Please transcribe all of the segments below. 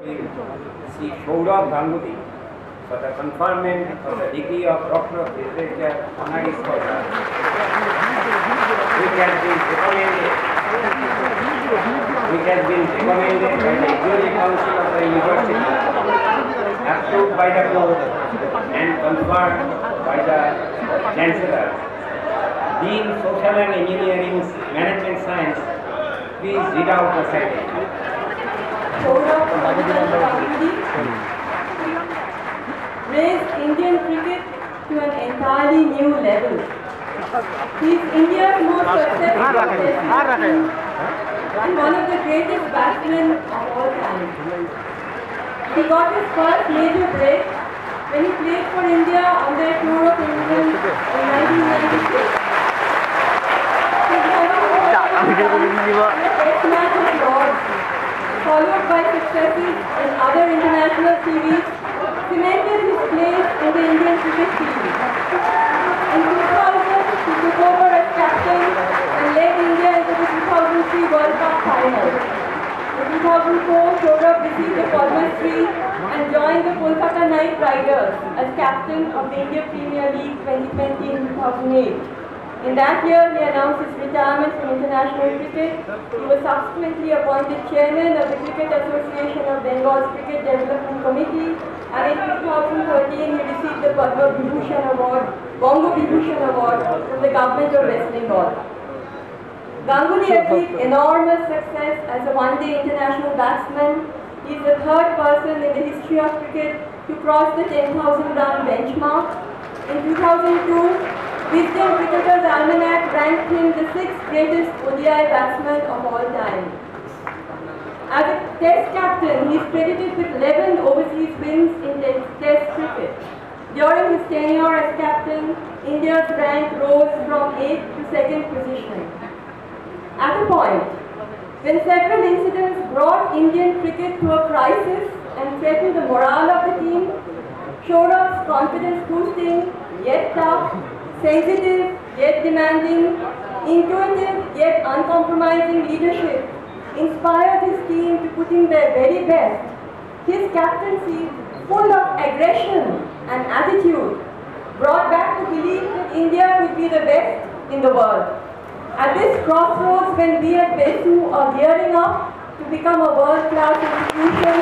Sri Saurabh Ganguly for the conferment of the degree of Doctor of Literature honoris causa, which has been recommended by the Executive Council of the University, approved by the board and confirmed by the Chancellor. Dean Social and Engineering Management Science, please read out the citation. Raised Indian cricket to an entirely new level. He is India's most successful batsman and one of the greatest batsmen of all time. He got his first major break when he played for India on their tour of England in 1996. His Test match of Lords, followed by successes in other international series, cemented his place in the Indian cricket team. In 2000, he took over as captain and led India into the 2003 World Cup final. In 2004, Saurabh received the Padma Shri and joined the Kolkata Knight Riders as captain of the India Premier League 2020 in 2008. In that year, he announced his retirement from international cricket. He was subsequently appointed chairman of the Cricket Association of Bengal's Cricket Development Committee, and in 2013 he received the Padma Vibhushan Award, Bongo Vibhushan Award from the government of West Bengal. Ganguly achieved enormous success as a one-day international batsman. He is the third person in the history of cricket to cross the 10,000 run benchmark. In 2002, Wisden Cricketer's Almanac ranked him the 6th greatest ODI batsman of all time. As a Test captain, he is credited with 11 overseas wins in Test cricket. During his tenure as captain, India's rank rose from 8th to 2nd position. At a point when several incidents brought Indian cricket to a crisis and threatened the morale of the team, Saurabh's confidence-boosting, yet tough, sensitive yet demanding, intuitive yet uncompromising leadership inspired his team to put in their very best. His captaincy, full of aggression and attitude, brought back the belief that India would be the best in the world. At this crossroads, when we at BESU are gearing up to become a world-class institution,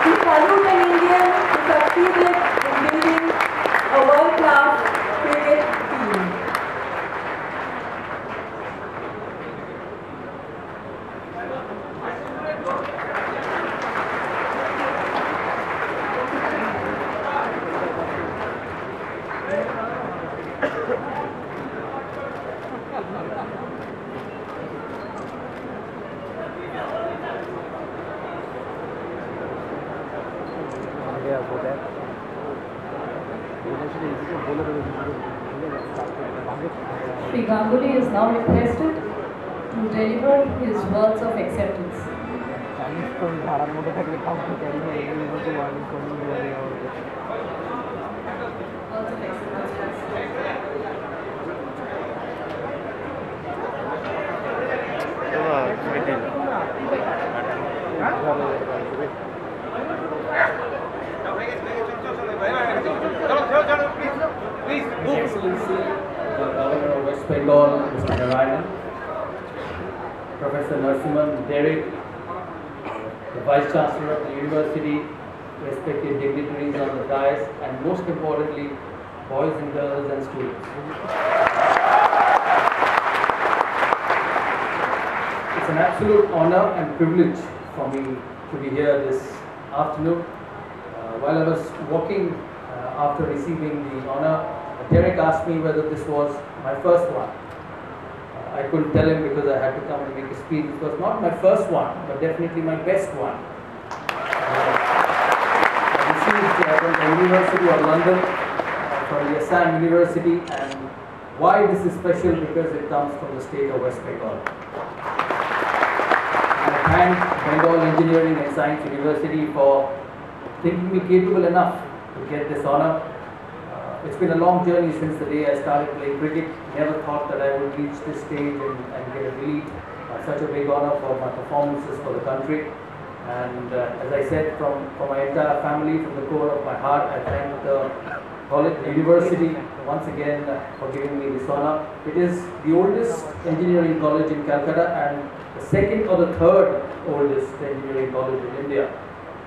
we salute an Indian who succeeded in building a world-class cricket team. Shri Ganguly is now requested to deliver his words of acceptance. Excellency, the Governor of West Bengal, Mr. Narayanan, Professor Narasimhan Derek, the Vice Chancellor of the University, respected dignitaries on the dais, and most importantly, boys and girls and students. It's an absolute honor and privilege for me to be here this afternoon. While I was walking after receiving the honor, Derek asked me whether this was my first one. I couldn't tell him because I had to come and make a speech. It was not my first one, but definitely my best one. I received from the University of London, from the Assam University, and why this is special because it comes from the state of West Bengal. And I thank Bengal Engineering and Science University for thinking me capable enough to get this honor. It's been a long journey since the day I started playing cricket. Never thought that I would reach this stage and get a really such a big honor for my performances for the country. And as I said, from my entire family, from the core of my heart, I thank the college, the university, once again for giving me this honor. It is the oldest engineering college in Calcutta and the second or the third oldest engineering college in India.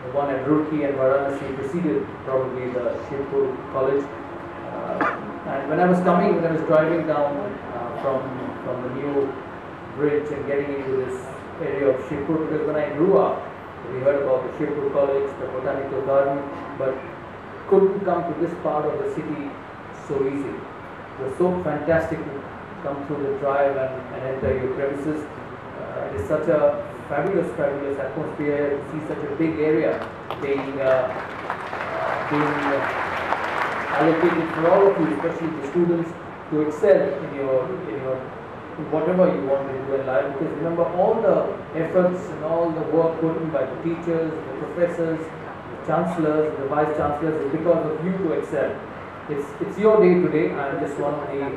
The one at Roorkee and Varanasi preceded probably the Shibpur college. And when I was driving down from the new bridge and getting into this area of Shibpur, because when I grew up, we heard about the Shibpur College, the Botanical Garden, but couldn't come to this part of the city so easy. It was so fantastic to come through the drive and enter your premises. It is such a fabulous atmosphere to see such a big area being allocated for all of you, especially the students, to excel in whatever you want to do in life. Because remember, all the efforts and all the work put in by the teachers, the professors, the chancellors, the vice chancellors is because of you to excel. It's your day today. I am just one of the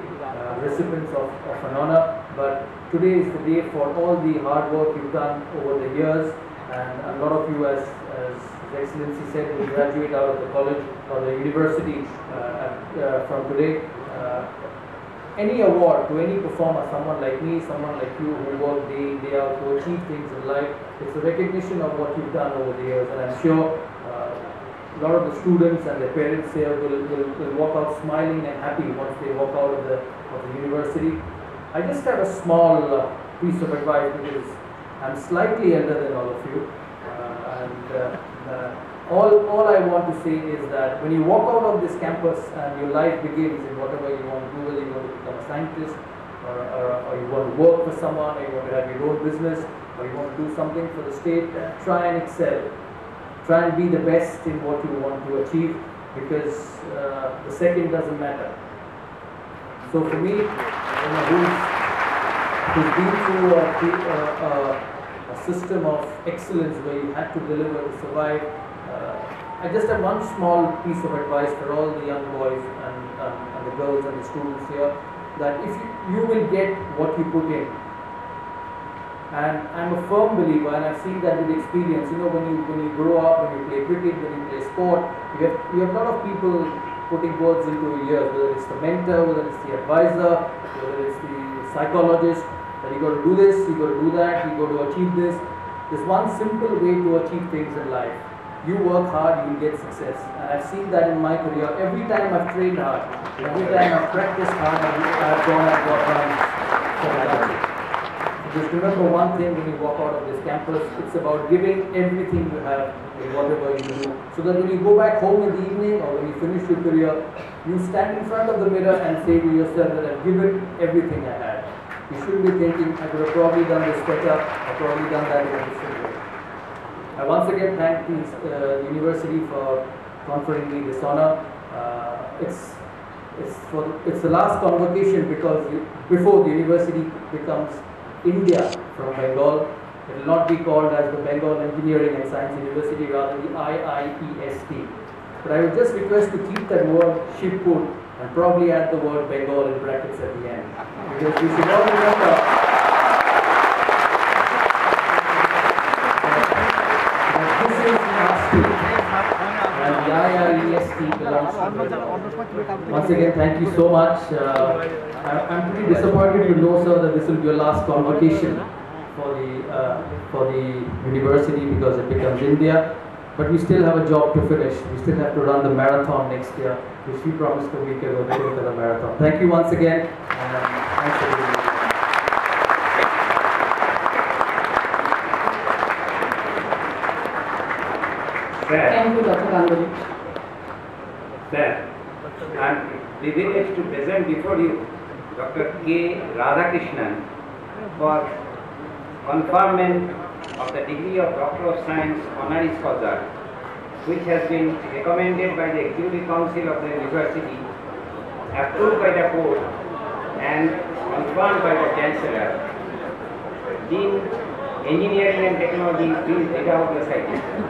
recipients of an honor, but today is the day for all the hard work you've done over the years, and a lot of you, as His Excellency said, will graduate out of the college or the university from today. Any award to any performer, someone like me, someone like you who work day in, day out to achieve things in life, it's a recognition of what you've done over the years, and I'm sure a lot of the students and their parents here will walk out smiling and happy once they walk out of the university. I just have a small piece of advice, because I'm slightly elder than all of you, all I want to say is that when you walk out of this campus and your life begins in whatever you want to do, whether you want to become a scientist or you want to work for someone, or you want to have your own business, or you want to do something for the state, try and excel. Try and be the best in what you want to achieve, because the second doesn't matter. So for me, who's been through a system of excellence where you had to deliver to survive, I just have one small piece of advice for all the young boys and the girls and the students here, that if you will get what you put in. And I'm a firm believer, and I've seen that with experience. You know, when you grow up, when you play cricket, when you play sport, you have a lot of people putting words into your ears, whether it's the mentor, whether it's the advisor, whether it's the psychologist, that you got to do this, you got to do that, you got to achieve this. There's one simple way to achieve things in life. You work hard, you will get success. And I've seen that in my career. Every time I've trained hard, every time I've practiced hard, I've got runs for my life. Just remember one thing when you walk out of this campus, it's about giving everything you have in whatever you do. So that when you go back home in the evening or when you finish your career, you stand in front of the mirror and say to yourself that I've given everything I had. You shouldn't be thinking, I could have probably done this better, I've probably done that in a different way. I once again thank the university for conferring me this honor. It's the last convocation, because before the university becomes India from Bengal, it will not be called as the Bengal Engineering and Science University, rather the IIEST. But I would just request to keep that word Shibpur and probably add the word Bengal in brackets at the end, because we should all remember and the IIEST belongs to Bengal. Once again, thank you so much. I'm pretty disappointed to know, sir, that this will be your last convocation for the university, because it becomes India. But we still have a job to finish. We still have to run the marathon next year, which we promised a week ago to go to the marathon. Thank you once again. Thanks for being here. Thank you, Dr. Ganguly. Sir, I am privileged to present before you Dr. K. Radhakrishnan for conferment of the degree of Doctor of Science Honoris Causa, which has been recommended by the Executive Council of the University, approved by the Board, and confirmed by the Chancellor. Dean, Engineering and Technology, please read out the citation.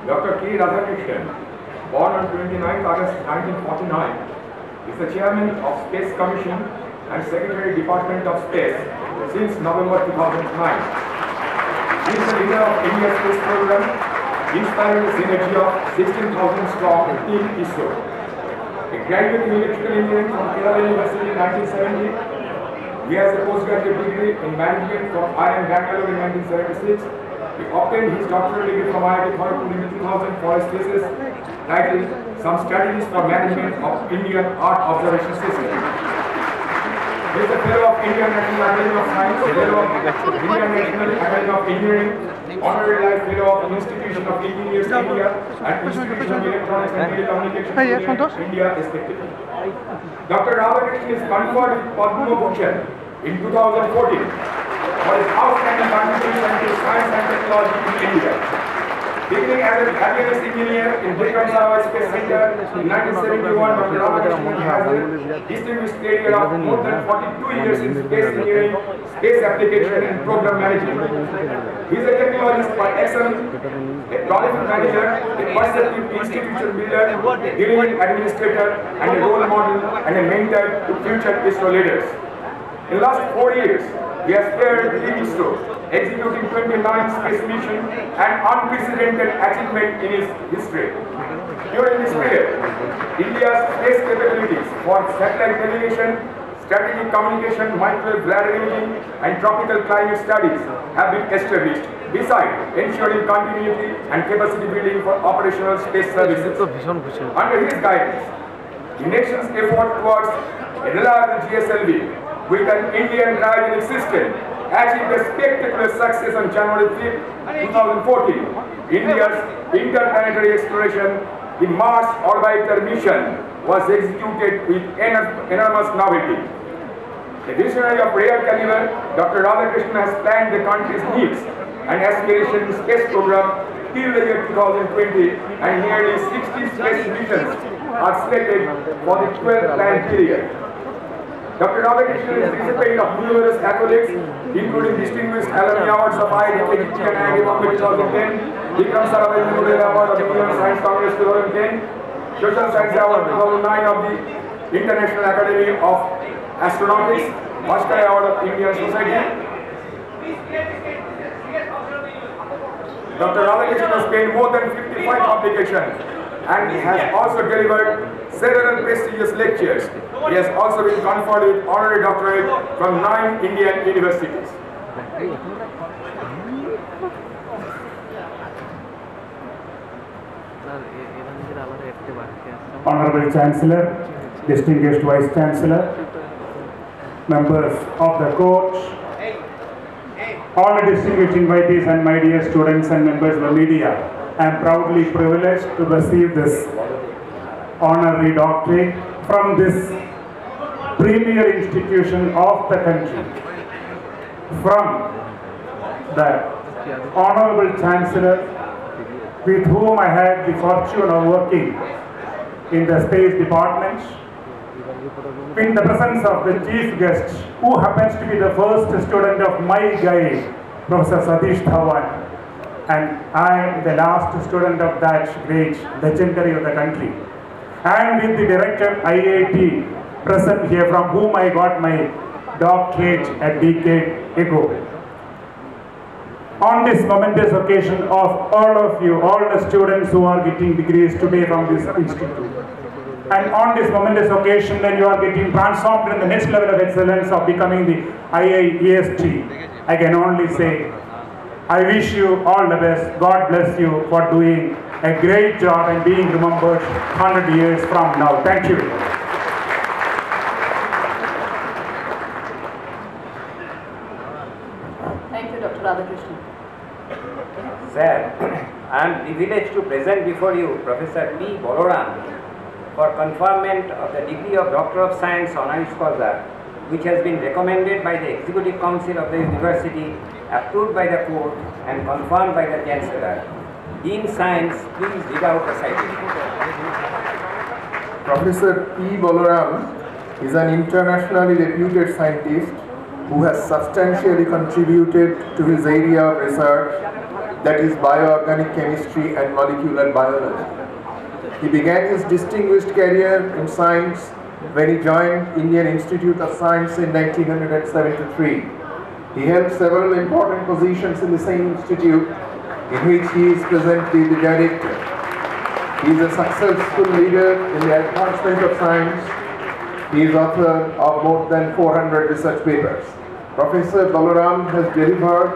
Dr. K. Radhakrishnan, born on 29 August 1949, is the Chairman of Space Commission and Secretary Department of Space since November 2009. He is the leader of India's space program, inspiring the synergy of 16,000 strong Team BESU. A graduate in electrical engineering from Kerala University in 1970, he has a postgraduate degree in management from IIM Bengal in 1976. He obtained his doctoral degree from IIT Kharagpur in 2000 for his thesis titled Some Strategies for Management of Indian Art Observation System. He is a fellow of Indian National Academy of Science, fellow of Indian National Academy of Engineering, honorary life fellow of Institution of Engineers India and Institution of Electronics and Telecommunications India respectively. Dr. Radhakrishnan is conferred with Padma Bhushan in 2014 for his outstanding contribution to science and technology in India. Beginning as a avionics engineer in Vikram Sarabhai Space Center in 1971, Dr. Radhakrishnan has a distinguished career of more than 42 years in space engineering, space application and program management. He is a technologist by excellence, a prolific manager, a perceptive institution builder, a diligent administrator, and a role model and a mentor to future ISRO leaders. In the last 4 years, he has paired with ISRO, executing 29 space missions, an unprecedented achievement in his history. During this period, India's space capabilities for satellite navigation, strategic communication, microwave bladder imaging, and tropical climate studies have been established, besides ensuring continuity and capacity building for operational space services. Under his guidance, the nation's effort towards a reliable GSLV with an Indian driving system achieved a spectacular success on January 5, 2014. India's interplanetary exploration, the Mars Orbiter mission, was executed with enormous novelty. A visionary of rare caliber, Dr. Radhakrishnan has planned the country's needs and aspirations space program till the year 2020, and nearly 60 space missions are slated for the 12th planned period. Dr. Convocation is the recipient of numerous accolades, including distinguished alumni awards of IIT and IIT Bombay 2010, Vikram Sarabhai Memorial Award of the Indian Science Congress 2010, Social Science Award 2009 of the International Academy of Astronautics, Bhaskar Award of Indian Society. Dr. Radhakrishnan has gained more than 55 publications and has also delivered several prestigious lectures. He has also been conferred with honorary doctorate from 9 Indian universities. Honorable Chancellor, distinguished Vice Chancellor, members of the court, all the distinguished invitees and my dear students and members of the media, I am proudly privileged to receive this honorary doctorate from this premier institution of the country, from the Honorable Chancellor, with whom I had the fortune of working in the Space Department, in the presence of the chief guest, who happens to be the first student of my guide, Professor Satish Dhawan, and I am the last student of that great legendary of the country, and with the director IIT present here, from whom I got my doctorate a decade ago. On this momentous occasion of all of you, all the students who are getting degrees today from this institute, and on this momentous occasion when you are getting transformed in the next level of excellence of becoming the IIEST, I can only say, I wish you all the best. God bless you for doing a great job and being remembered 100 years from now. Thank you. Thank you, Dr. Radhakrishnan. Sir, I am privileged to present before you Professor P. Boloram for conferment of the degree of Doctor of Science Honoris Causa, which has been recommended by the Executive Council of the University, approved by the court and confirmed by the Chancellor. Dean Science, please read out the citation. Professor P. Boloram is an internationally reputed scientist who has substantially contributed to his area of research, that is bioorganic chemistry and molecular biology. He began his distinguished career in science when he joined Indian Institute of Science in 1973. He held several important positions in the same institute, in which he is presently the director. He is a successful leader in the advancement of science. He is author of more than 400 research papers. Professor Balaram has delivered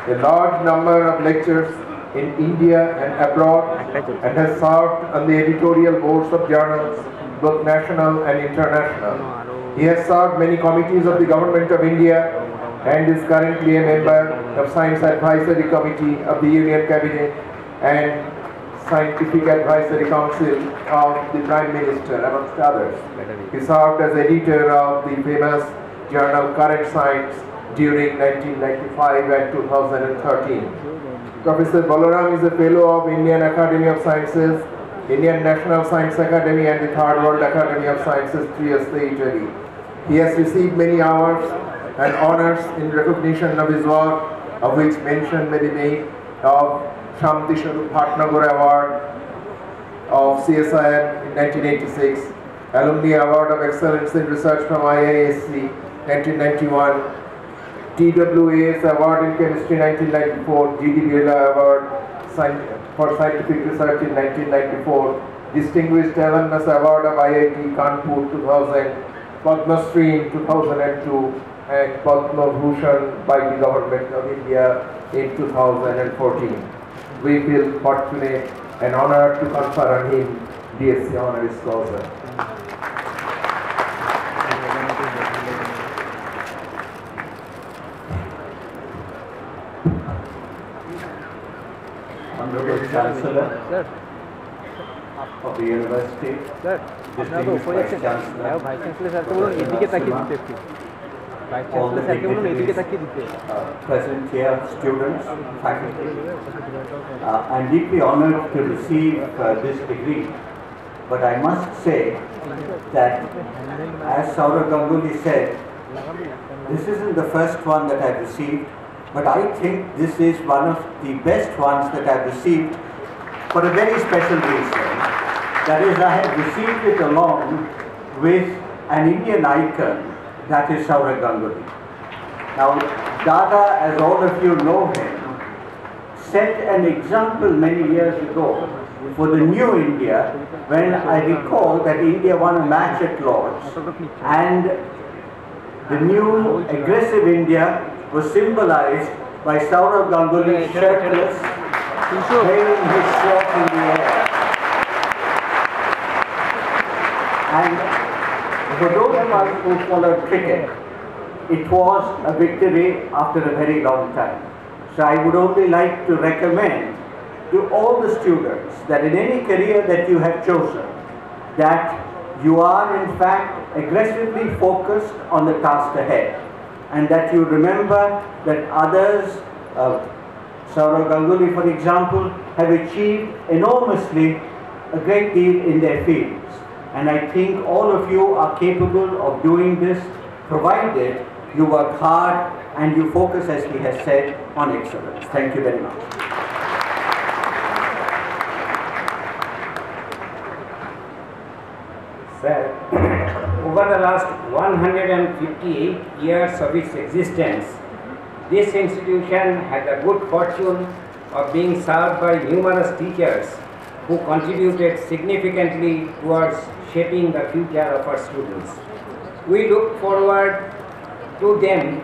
a large number of lectures in India and abroad and has served on the editorial boards of journals, both national and international. He has served many committees of the Government of India and is currently a member of Science Advisory Committee of the Union Cabinet and Scientific Advisory Council of the Prime Minister, amongst others. He served as editor of the famous journal Current Science during 1995 and 2013. Professor Balaram is a fellow of Indian Academy of Sciences, Indian National Science Academy and the Third World Academy of Sciences, Trieste, Italy. He has received many awards and honors in recognition of his work, of which mention may be made of Shanti Swarup Bhatnagar Award of CSIR in 1986, Alumni Award of Excellence in Research from IISc 1991, TWAS Award in Chemistry 1994, G.D. Birla Award for Scientific Research in 1994, Distinguished Alumnus Award of IIT Kanpur 2000, Padma Shri in 2002, and Padma Bhushan by the Government of India in 2014. We feel fortunate and honored to confer on him BSc Honoris Causa. Honorable Chancellor of the University, Distinguished Vice Chancellor, all the dignitaries present here, students, faculty. I'm deeply honored to receive this degree, but I must say that, as Saurav Ganguly said, this isn't the first one that I've received, but I think this is one of the best ones that I've received for a very special reason. That is, I have received it along with an Indian icon, that is Saurav Ganguly. Now, Dada, as all of you know him, set an example many years ago for the new India, when I recall that India won a match at Lord's, and the new aggressive India was symbolized by Saurav Ganguly shirtless, waving his shirt in the air. And for those of us who followed cricket, it was a victory after a very long time. So I would only like to recommend to all the students that in any career that you have chosen, that you are in fact aggressively focused on the task ahead, and that you remember that others, Saurav Ganguly for example, have achieved enormously a great deal in their fields. And I think all of you are capable of doing this, provided you work hard and you focus, as he has said, on excellence. Thank you very much. Sir, over the last 158 years of its existence, this institution had the good fortune of being served by numerous teachers who contributed significantly towards shaping the future of our students. We look forward to them